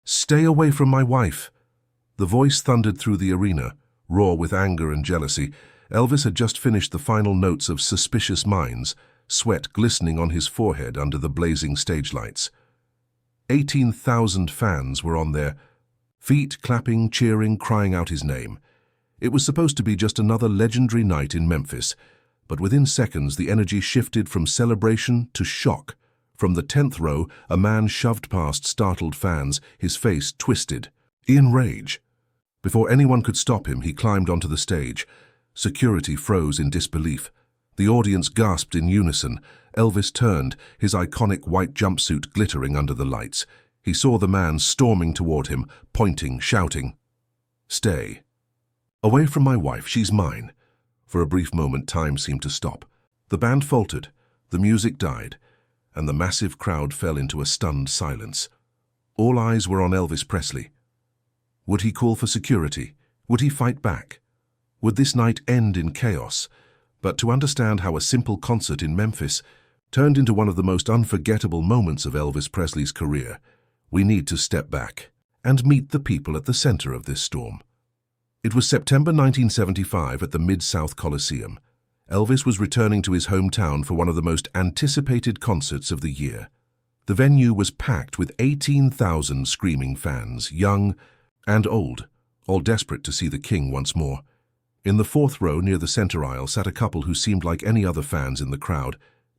"Stay away from my wife!" The voice thundered through the arena, raw with anger and jealousy. Elvis had just finished the final notes of Suspicious Minds, sweat glistening on his forehead under the blazing stage lights. 18,000 fans were on their feet, clapping, cheering, crying out his name. It was supposed to be just another legendary night in Memphis, but within seconds the energy shifted from celebration to shock. From the 10th row, a man shoved past startled fans, his face twisted, in rage. Before anyone could stop him, he climbed onto the stage. Security froze in disbelief. The audience gasped in unison. Elvis turned, his iconic white jumpsuit glittering under the lights. He saw the man storming toward him, pointing, shouting, "Stay. Away from my wife, she's mine." For a brief moment, time seemed to stop. The band faltered, the music died, and the massive crowd fell into a stunned silence. All eyes were on Elvis Presley. Would he call for security? Would he fight back? Would this night end in chaos? But to understand how a simple concert in Memphis turned into one of the most unforgettable moments of Elvis Presley's career, we need to step back and meet the people at the center of this storm. It was September 1975 at the Mid-South Coliseum. Elvis was returning to his hometown for one of the most anticipated concerts of the year. The venue was packed with 18,000 screaming fans, young and old, all desperate to see the king once more. In the 4th row near the center aisle sat a couple who seemed like any other fans in the crowd,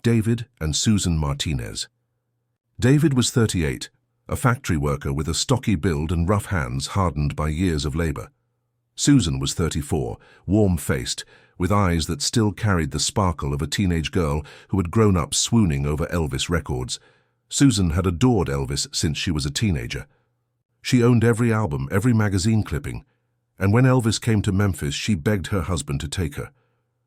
David and Susan Martinez. David was 38, a factory worker with a stocky build and rough hands hardened by years of labor. Susan was 34, warm-faced, with eyes that still carried the sparkle of a teenage girl who had grown up swooning over Elvis records. Susan had adored Elvis since she was a teenager. She owned every album, every magazine clipping, and when Elvis came to Memphis, she begged her husband to take her.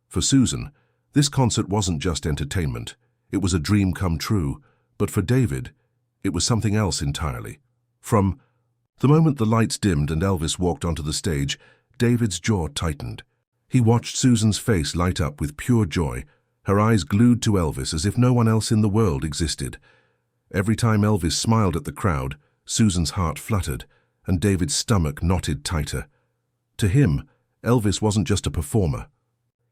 For Susan, this concert wasn't just entertainment. It was a dream come true. But for David, it was something else entirely. From the moment the lights dimmed and Elvis walked onto the stage, David's jaw tightened. He watched Susan's face light up with pure joy, her eyes glued to Elvis as if no one else in the world existed. Every time Elvis smiled at the crowd, Susan's heart fluttered, and David's stomach knotted tighter. To him, Elvis wasn't just a performer.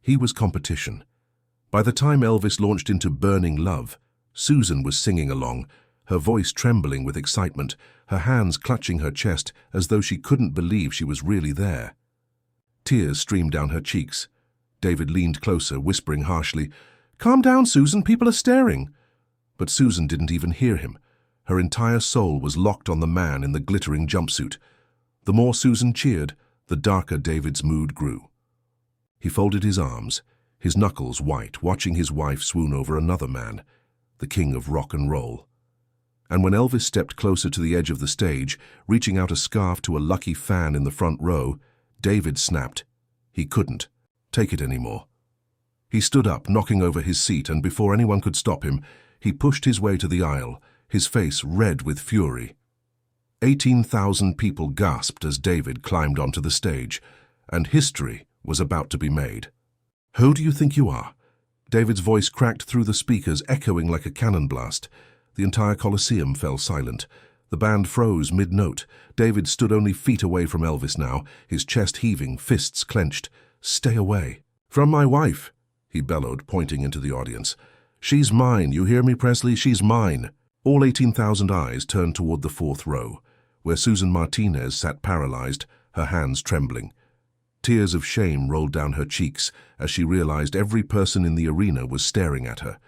He was competition. By the time Elvis launched into Burning Love, Susan was singing along, her voice trembling with excitement, her hands clutching her chest as though she couldn't believe she was really there. Tears streamed down her cheeks. David leaned closer, whispering harshly, "Calm down, Susan, people are staring." But Susan didn't even hear him. Her entire soul was locked on the man in the glittering jumpsuit. The more Susan cheered, the darker David's mood grew. He folded his arms, his knuckles white, watching his wife swoon over another man, the king of rock and roll. And when Elvis stepped closer to the edge of the stage, reaching out a scarf to a lucky fan in the front row, David snapped. He couldn't take it anymore. He stood up, knocking over his seat, and before anyone could stop him, he pushed his way to the aisle, his face red with fury. 18,000 people gasped as David climbed onto the stage, and history was about to be made. "Who do you think you are?" David's voice cracked through the speakers, echoing like a cannon blast. The entire Coliseum fell silent. The band froze mid-note. David stood only feet away from Elvis now, his chest heaving, fists clenched. "Stay away." "From my wife," he bellowed, pointing into the audience. "She's mine, you hear me, Presley? She's mine." All 18,000 eyes turned toward the 4th row, where Susan Martinez sat paralyzed, her hands trembling. Tears of shame rolled down her cheeks as she realized every person in the arena was staring at her.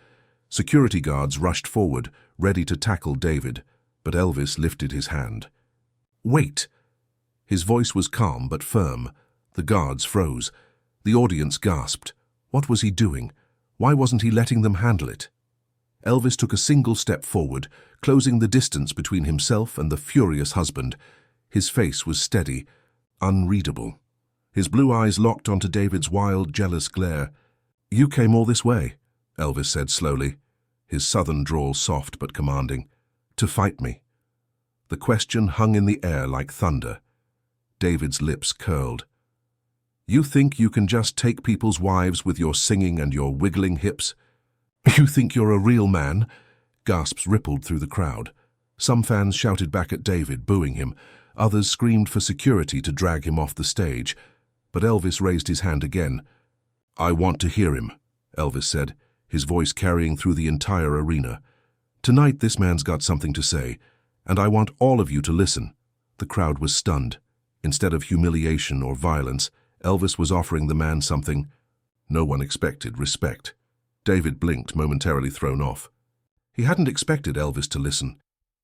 Security guards rushed forward, ready to tackle David, but Elvis lifted his hand. "Wait!" His voice was calm but firm. The guards froze. The audience gasped. What was he doing? Why wasn't he letting them handle it? Elvis took a single step forward, closing the distance between himself and the furious husband. His face was steady, unreadable. His blue eyes locked onto David's wild, jealous glare. "You came all this way," Elvis said slowly, his southern drawl soft but commanding, "to fight me." The question hung in the air like thunder. David's lips curled. "You think you can just take people's wives with your singing and your wiggling hips? You think you're a real man?" Gasps rippled through the crowd. Some fans shouted back at David, booing him. Others screamed for security to drag him off the stage. But Elvis raised his hand again. "I want to hear him," Elvis said, his voice carrying through the entire arena. "Tonight this man's got something to say, and I want all of you to listen." The crowd was stunned. Instead of humiliation or violence, Elvis was offering the man something no one expected: respect. David blinked, momentarily thrown off. He hadn't expected Elvis to listen.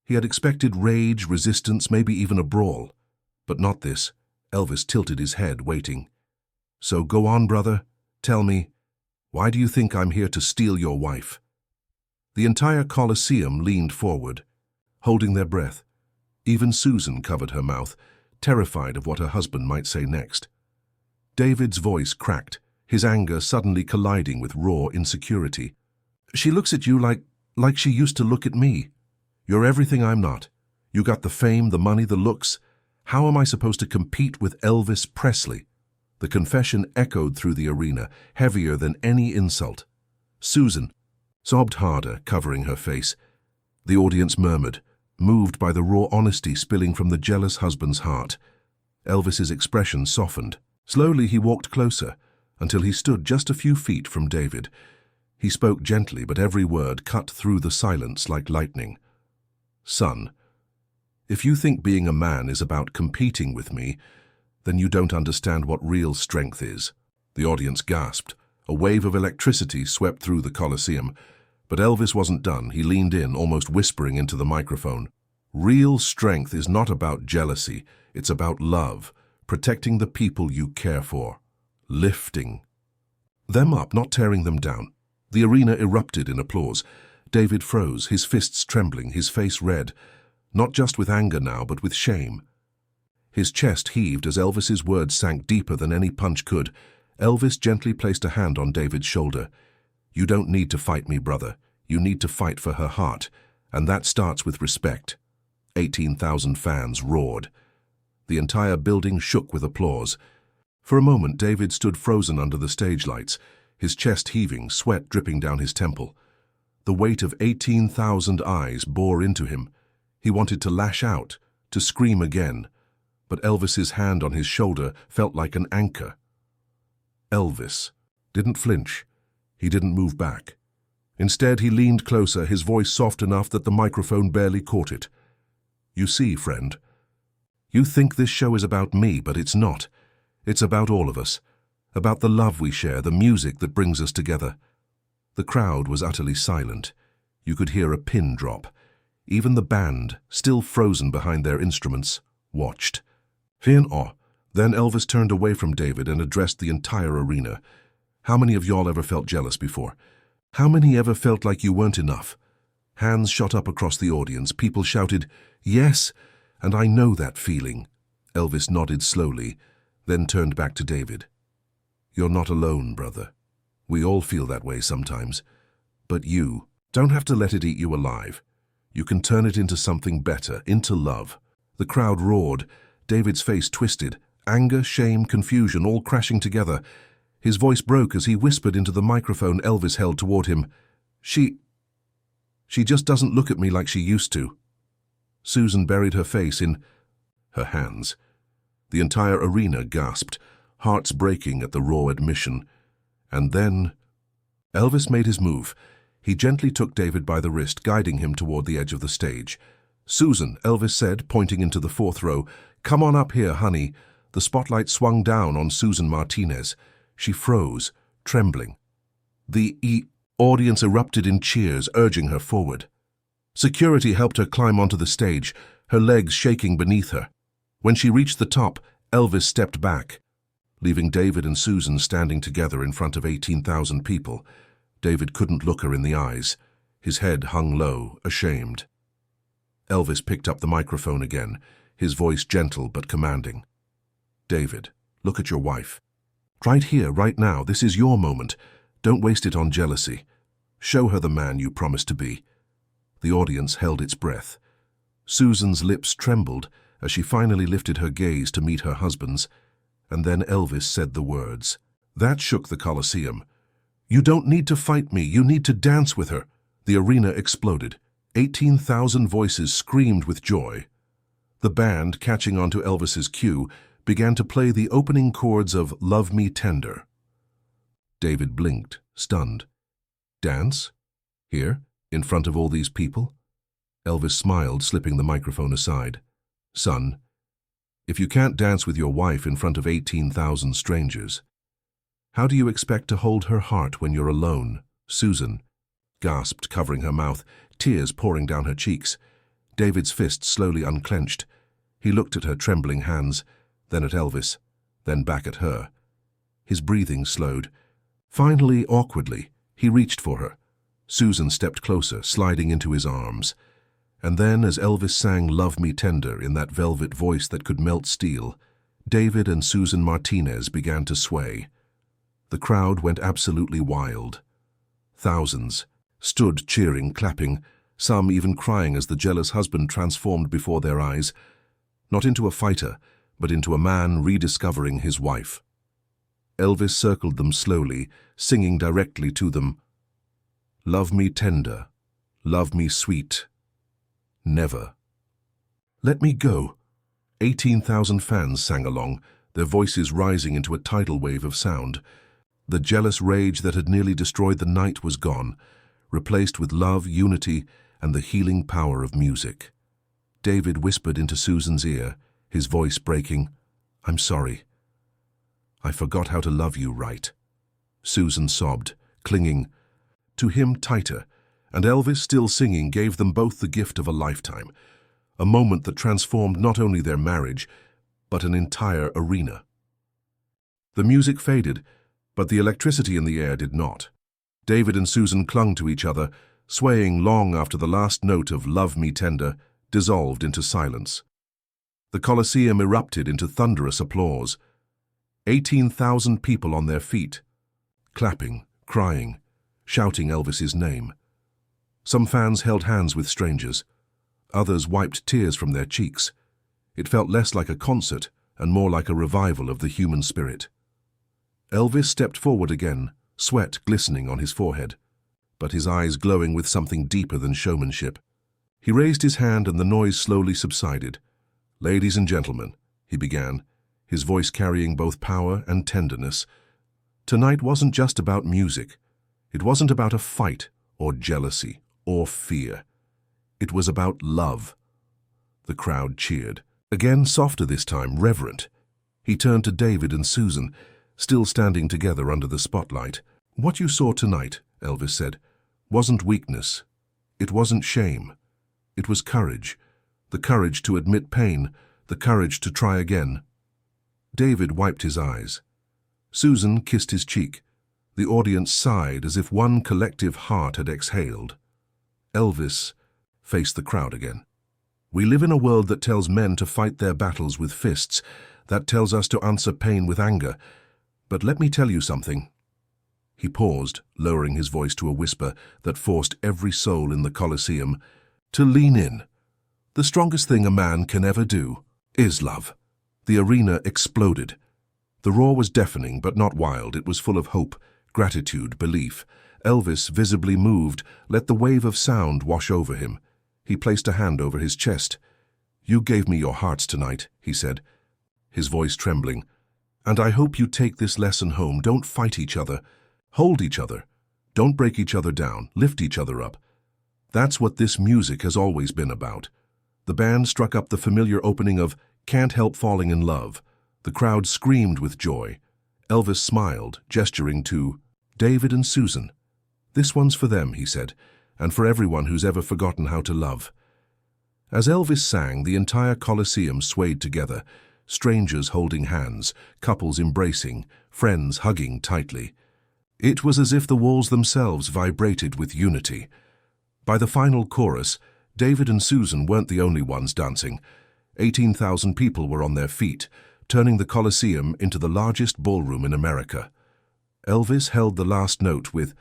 He had expected rage, resistance, maybe even a brawl. But not this. Elvis tilted his head, waiting. "So go on, brother. Tell me, why do you think I'm here to steal your wife?" The entire Colosseum leaned forward, holding their breath. Even Susan covered her mouth, terrified of what her husband might say next. David's voice cracked, his anger suddenly colliding with raw insecurity. "She looks at you like she used to look at me. You're everything I'm not. You got the fame, the money, the looks. How am I supposed to compete with Elvis Presley?" The confession echoed through the arena, heavier than any insult. Susan sobbed harder, covering her face. The audience murmured, moved by the raw honesty spilling from the jealous husband's heart. Elvis's expression softened. Slowly he walked closer, until he stood just a few feet from David. He spoke gently, but every word cut through the silence like lightning. "Son, if you think being a man is about competing with me, then you don't understand what real strength is." The audience gasped. A wave of electricity swept through the Colosseum. But Elvis wasn't done. He leaned in, almost whispering into the microphone. "Real strength is not about jealousy. It's about love, protecting the people you care for, lifting them up, not tearing them down." The arena erupted in applause. David froze, his fists trembling, his face red, not just with anger now, but with shame. His chest heaved as Elvis's words sank deeper than any punch could. Elvis gently placed a hand on David's shoulder. "You don't need to fight me, brother. You need to fight for her heart, and that starts with respect." 18,000 fans roared. The entire building shook with applause. For a moment, David stood frozen under the stage lights, his chest heaving, sweat dripping down his temple. The weight of 18,000 eyes bore into him. He wanted to lash out, to scream again, but Elvis's hand on his shoulder felt like an anchor. Elvis didn't flinch. He didn't move back. Instead, he leaned closer, his voice soft enough that the microphone barely caught it. "You see, friend, you think this show is about me, but it's not. It's about all of us, about the love we share, the music that brings us together." The crowd was utterly silent. You could hear a pin drop. Even the band, still frozen behind their instruments, watched. In awe. Then Elvis turned away from David and addressed the entire arena. "How many of y'all ever felt jealous before? How many ever felt like you weren't enough?" Hands shot up across the audience. People shouted, "Yes, and I know that feeling." Elvis nodded slowly, then turned back to David. "You're not alone, brother. We all feel that way sometimes. But you don't have to let it eat you alive. You can turn it into something better, into love." The crowd roared. David's face twisted. Anger, shame, confusion, all crashing together. His voice broke as he whispered into the microphone Elvis held toward him. She just doesn't look at me like she used to." Susan buried her face in her hands. The entire arena gasped, hearts breaking at the raw admission. And then Elvis made his move. He gently took David by the wrist, guiding him toward the edge of the stage. "Susan," Elvis said, pointing into the fourth row, "come on up here, honey." The spotlight swung down on Susan Martinez. She froze, trembling. The audience erupted in cheers, urging her forward. Security helped her climb onto the stage, her legs shaking beneath her. When she reached the top, Elvis stepped back, leaving David and Susan standing together in front of 18,000 people. David couldn't look her in the eyes. His head hung low, ashamed. Elvis picked up the microphone again, his voice gentle but commanding. "David, look at your wife. Right here, right now, this is your moment. Don't waste it on jealousy. Show her the man you promised to be." The audience held its breath. Susan's lips trembled as she finally lifted her gaze to meet her husband's, and then Elvis said the words. That shook the Colosseum. "You don't need to fight me, you need to dance with her." The arena exploded. 18,000 voices screamed with joy. The band, catching on to Elvis's cue, began to play the opening chords of Love Me Tender. David blinked, stunned. Dance? Here, in front of all these people? Elvis smiled, slipping the microphone aside. Son, if you can't dance with your wife in front of 18,000 strangers, how do you expect to hold her heart when you're alone? Susan gasped, covering her mouth, tears pouring down her cheeks. David's fist slowly unclenched. He looked at her trembling hands, then at Elvis, then back at her. His breathing slowed. Finally, awkwardly, he reached for her. Susan stepped closer, sliding into his arms. And then, as Elvis sang Love Me Tender in that velvet voice that could melt steel, David and Susan Martinez began to sway. The crowd went absolutely wild. Thousands stood cheering, clapping, some even crying as the jealous husband transformed before their eyes, not into a fighter, but into a man rediscovering his wife. Elvis circled them slowly, singing directly to them, Love me tender, love me sweet, never. Let me go. 18,000 fans sang along, their voices rising into a tidal wave of sound. The jealous rage that had nearly destroyed the night was gone, replaced with love, unity, and the healing power of music. David whispered into Susan's ear, his voice breaking, I'm sorry. I forgot how to love you right. Susan sobbed, clinging to him tighter, and Elvis, still singing, gave them both the gift of a lifetime, a moment that transformed not only their marriage, but an entire arena. The music faded, but the electricity in the air did not. David and Susan clung to each other, swaying long after the last note of Love Me Tender dissolved into silence. The Colosseum erupted into thunderous applause. 18,000 people on their feet, clapping, crying, shouting Elvis's name. Some fans held hands with strangers. Others wiped tears from their cheeks. It felt less like a concert and more like a revival of the human spirit. Elvis stepped forward again, sweat glistening on his forehead, but his eyes glowing with something deeper than showmanship. He raised his hand and the noise slowly subsided. Ladies and gentlemen, he began, his voice carrying both power and tenderness. Tonight wasn't just about music. It wasn't about a fight or jealousy or fear. It was about love. The crowd cheered. Again, softer this time, reverent. He turned to David and Susan, still standing together under the spotlight. What you saw tonight, Elvis said, wasn't weakness. It wasn't shame. It was courage. The courage to admit pain, the courage to try again. David wiped his eyes. Susan kissed his cheek. The audience sighed as if one collective heart had exhaled. Elvis faced the crowd again. We live in a world that tells men to fight their battles with fists, that tells us to answer pain with anger. But let me tell you something. He paused, lowering his voice to a whisper that forced every soul in the Colosseum to lean in. The strongest thing a man can ever do is love. The arena exploded. The roar was deafening but not wild. It was full of hope, gratitude, belief. Elvis, visibly moved, let the wave of sound wash over him. He placed a hand over his chest. You gave me your hearts tonight, he said, his voice trembling. And I hope you take this lesson home. Don't fight each other. Hold each other. Don't break each other down. Lift each other up. That's what this music has always been about. The band struck up the familiar opening of Can't Help Falling in Love. The crowd screamed with joy. Elvis smiled, gesturing to David and Susan. This one's for them, he said, and for everyone who's ever forgotten how to love. As Elvis sang, the entire Colosseum swayed together, strangers holding hands, couples embracing, friends hugging tightly. It was as if the walls themselves vibrated with unity. By the final chorus, David and Susan weren't the only ones dancing. 18,000 people were on their feet, turning the Colosseum into the largest ballroom in America. Elvis held the last note with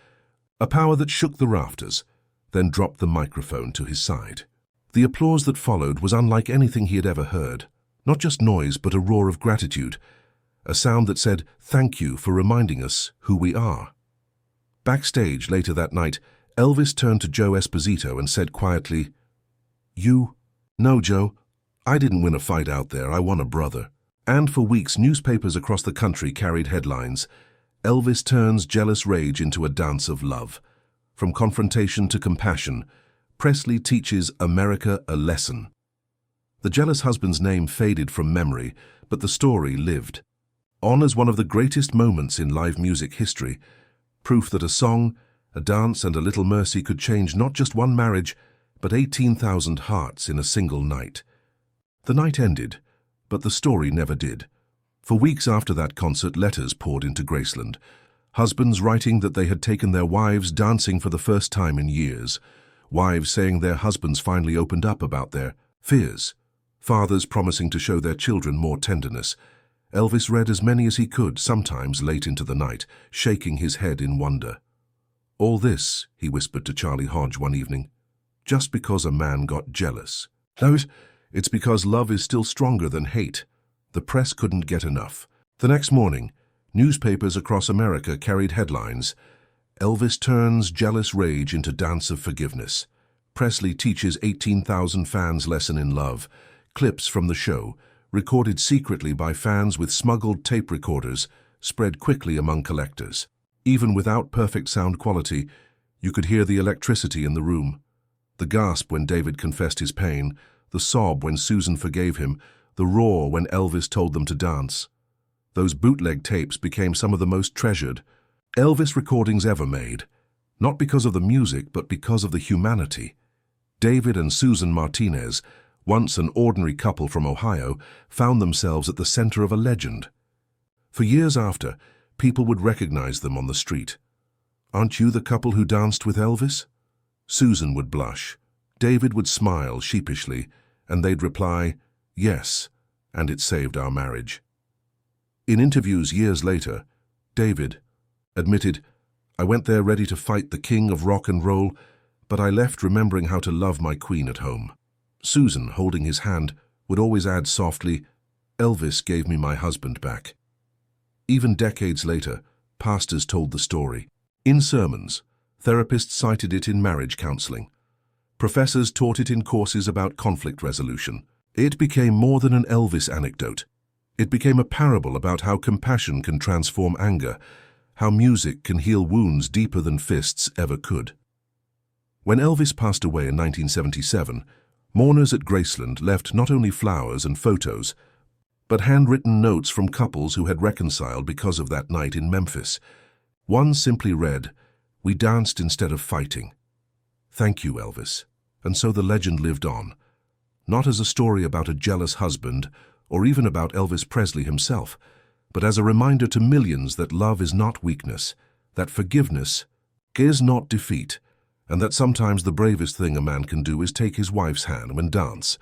a power that shook the rafters, then dropped the microphone to his side. The applause that followed was unlike anything he had ever heard. Not just noise, but a roar of gratitude, a sound that said, "Thank you for reminding us who we are." Backstage later that night, Elvis turned to Joe Esposito and said quietly, "You? No, Joe. I didn't win a fight out there. I won a brother." And for weeks, newspapers across the country carried headlines, "Elvis turns jealous rage into a dance of love." From confrontation to compassion, Presley teaches America a lesson. The jealous husband's name faded from memory, but the story lived on as one of the greatest moments in live music history, proof that a song, a dance, and a little mercy could change not just one marriage, but 18,000 hearts in a single night. The night ended, but the story never did. For weeks after that concert, letters poured into Graceland, husbands writing that they had taken their wives dancing for the first time in years, wives saying their husbands finally opened up about their fears, fathers promising to show their children more tenderness. Elvis read as many as he could, sometimes late into the night, shaking his head in wonder. "All this," he whispered to Charlie Hodge one evening, "just because a man got jealous. No, it's because love is still stronger than hate. The press couldn't get enough." The next morning, newspapers across America carried headlines, "Elvis turns jealous rage into dance of forgiveness. Presley teaches 18,000 fans lesson in love." Clips from the show, recorded secretly by fans with smuggled tape recorders, spread quickly among collectors. Even without perfect sound quality, you could hear the electricity in the room. The gasp when David confessed his pain, the sob when Susan forgave him, the roar when Elvis told them to dance. Those bootleg tapes became some of the most treasured Elvis recordings ever made, not because of the music, but because of the humanity. David and Susan Martinez, once an ordinary couple from Ohio, found themselves at the center of a legend. For years after, people would recognize them on the street. "Aren't you the couple who danced with Elvis?" Susan would blush. David would smile sheepishly, and they'd reply, "Yes," and it saved our marriage. In interviews years later, David admitted, "I went there ready to fight the king of rock and roll, but I left remembering how to love my queen at home." Susan, holding his hand, would always add softly, "Elvis gave me my husband back." Even decades later, pastors told the story. In sermons, therapists cited it in marriage counseling. Professors taught it in courses about conflict resolution. It became more than an Elvis anecdote. It became a parable about how compassion can transform anger, how music can heal wounds deeper than fists ever could. When Elvis passed away in 1977, mourners at Graceland left not only flowers and photos, but handwritten notes from couples who had reconciled because of that night in Memphis. One simply read, "We danced instead of fighting. Thank you, Elvis." And so the legend lived on, not as a story about a jealous husband or even about Elvis Presley himself, but as a reminder to millions that love is not weakness, that forgiveness is not defeat, and that sometimes the bravest thing a man can do is take his wife's hand and dance.